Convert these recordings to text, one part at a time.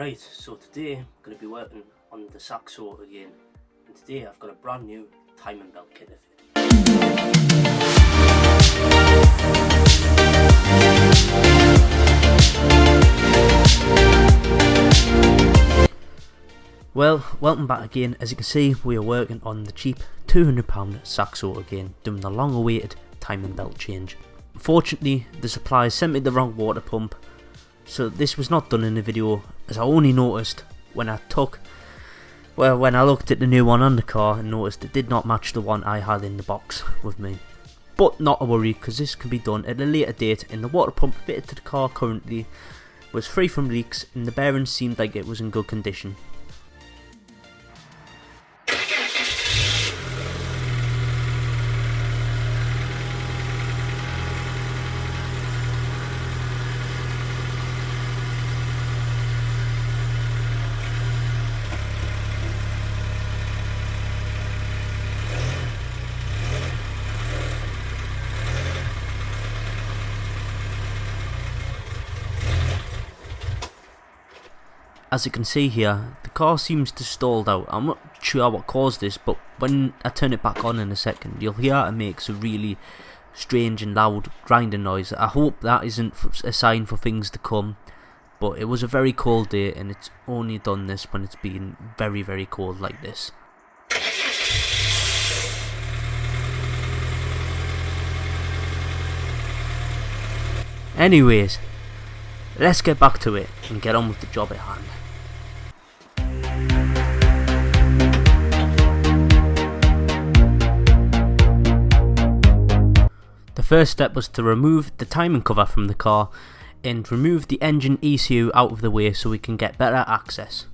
Right, so today I'm going to be working on the Saxo again, and today I've got a brand new timing belt kit to fit. Well, welcome back again. As you can see, we are working on the cheap £200 Saxo again, doing the long awaited timing belt change. Unfortunately, the supplier sent me the wrong water pump, so this was not done in the video, as I only noticed when I looked at the new one on the car and noticed it did not match the one I had in the box with me. But not a worry, because this can be done at a later date, and the water pump fitted to the car currently was free from leaks and the bearings seemed like it was in good condition. As you can see here, the car seems to stalled out. I'm not sure what caused this, but when I turn it back on in a second, you'll hear it makes a really strange and loud grinding noise. I hope that isn't a sign for things to come, but it was a very cold day and it's only done this when it's been very, very cold like this. Anyways, let's get back to it and get on with the job at hand. The first step was to remove the timing cover from the car and remove the engine ECU out of the way so we can get better access.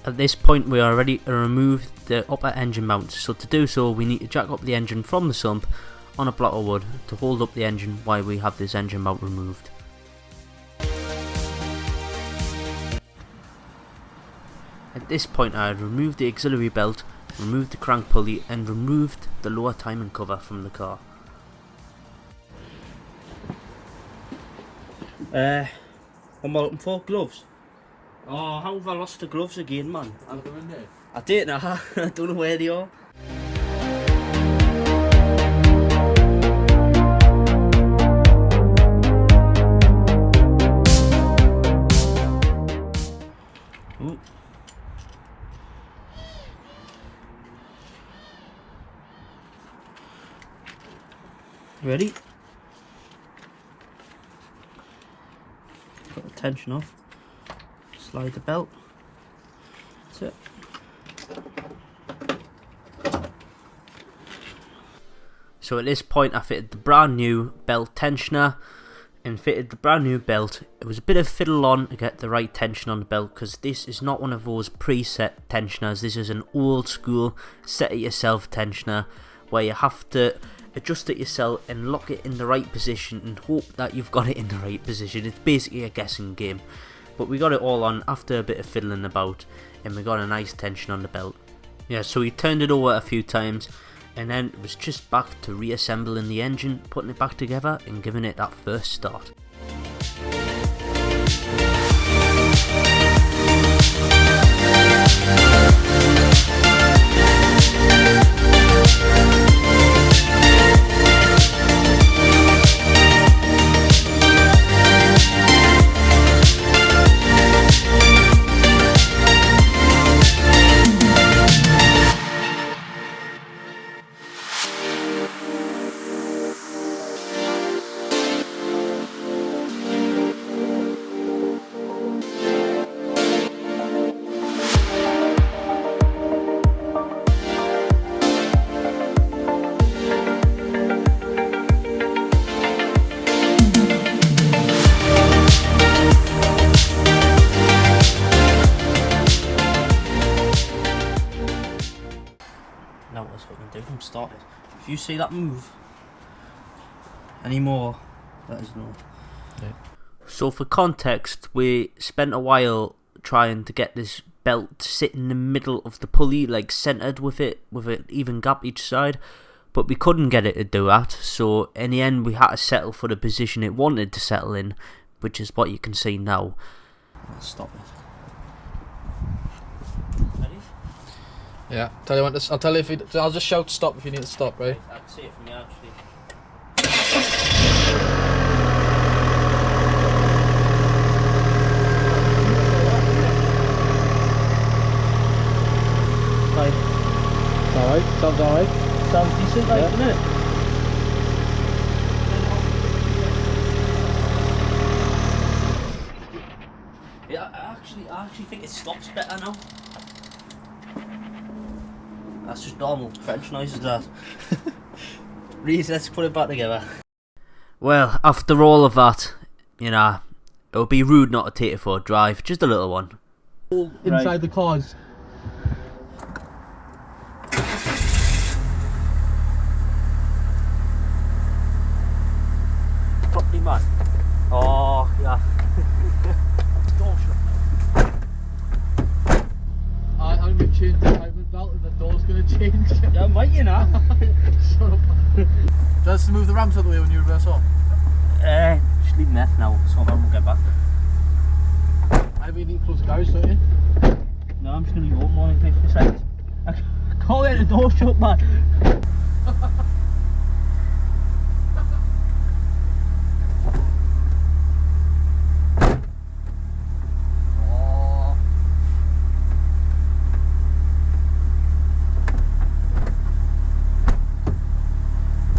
At this point we are ready to remove the upper engine mount, so to do so we need to jack up the engine from the sump on a block of wood to hold up the engine while we have this engine mount removed. At this point I had removed the auxiliary belt, removed the crank pulley and removed the lower timing cover from the car. What am I looking for? Gloves? Oh, how have I lost the gloves again, man? Are they in there? I didn't know. I don't know where they are. Ooh. Ready? Got the tension off. Slide the belt. That's it. So at this point I fitted the brand new belt tensioner and fitted the brand new belt. It was a bit of fiddle on to get the right tension on the belt, because this is not one of those preset tensioners. This is an old school set it yourself tensioner where you have to adjust it yourself and lock it in the right position and hope that you've got it in the right position. It's basically a guessing game. But we got it all on after a bit of fiddling about, and we got a nice tension on the belt. Yeah, so we turned it over a few times, and then it was just back to reassembling the engine, putting it back together and giving it that first start. start it. If you see that move anymore, let us know. Yeah. So for context, we spent a while trying to get this belt to sit in the middle of the pulley, like centered with an even gap each side, but we couldn't get it to do that. So in the end, we had to settle for the position it wanted to settle in, which is what you can see now. Let's stop it. Ready? Yeah. Tell you when to. I'll tell you if you. I'll just shout stop if you need to stop, right? I can see it from here actually. Alright. Sounds alright. Sounds decent, like, doesn't it? Yeah, I actually think it stops better now. That's just normal French noises, that. Reese, let's put it back together. Well, after all of that, you know, it would be rude not to take it for a drive, just a little one. Inside the cars. Properly, man. Oh, yeah. Door shut now. I'm gonna change the timing belt and the door's gonna change. Yeah, might you know? Shut up. Just to move the ramps out of the way when you reverse off. Just leave meth now, so I won't get back. I mean, you need to close the garage, don't you? No, I'm just gonna leave open one in 50 seconds. I can't get the door shut, man.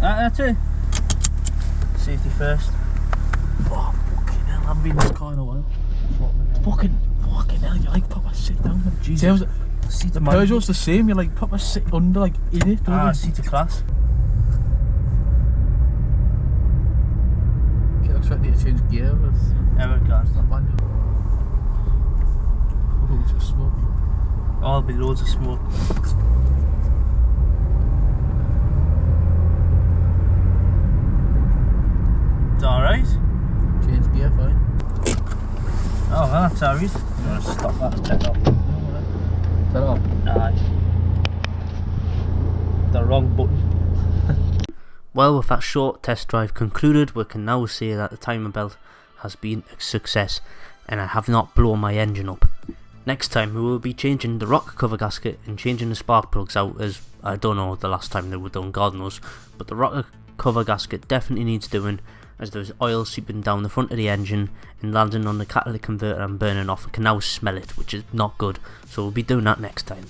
That's it. Safety first. Oh, fucking hell, I haven't been in this car in a while. Fucking hell, you like put my seat down. Jesus. The Peugeot's the same, you like put my seat under, like in it. Seat of class. Okay, looks like I need to change gear. Never got. It's not manual. Oh, it's just smoky. Oh, there'll be loads of smoke. Alright. Change gear, fine. Oh, well, that's alright. I'm gonna stop that and turn it off. Turn it off. Aye. The wrong button. Well, with that short test drive concluded, we can now say that the timing belt has been a success and I have not blown my engine up. Next time we will be changing the rocker cover gasket and changing the spark plugs out, as I don't know the last time they were done, God knows, but the rocker cover gasket definitely needs doing, as there's oil seeping down the front of the engine and landing on the catalytic converter and burning off. I can now smell it, which is not good, so we'll be doing that next time.